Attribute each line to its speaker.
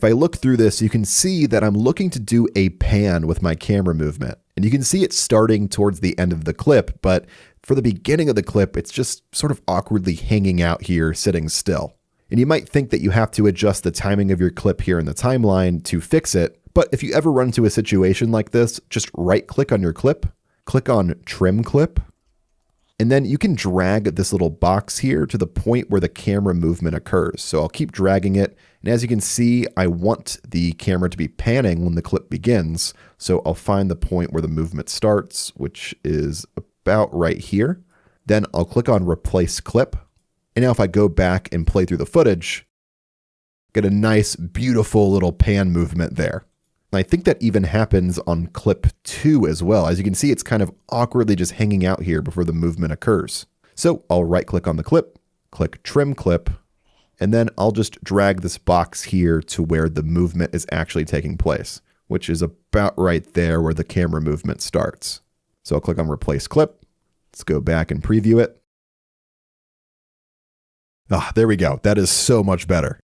Speaker 1: If I look through this, you can see that I'm looking to do a pan with my camera movement. And you can see it starting towards the end of the clip, but for the beginning of the clip, it's just sort of awkwardly hanging out here, sitting still. And you might think that you have to adjust the timing of your clip here in the timeline to fix it, but if you ever run into a situation like this, just right-click on your clip, click on Trim Clip, and then you can drag this little box here to the point where the camera movement occurs. So I'll keep dragging it. And as you can see, I want the camera to be panning when the clip begins. So I'll find the point where the movement starts, which is about right here. Then I'll click on Replace Clip. And now if I go back and play through the footage, get a nice, beautiful little pan movement there. And I think that even happens on clip 2 as well. As you can see, it's kind of awkwardly just hanging out here before the movement occurs. So I'll right click on the clip, click Trim Clip, and then I'll just drag this box here to where the movement is actually taking place, which is about right there where the camera movement starts. So I'll click on Replace Clip. Let's go back and preview it. Ah, there we go. That is so much better.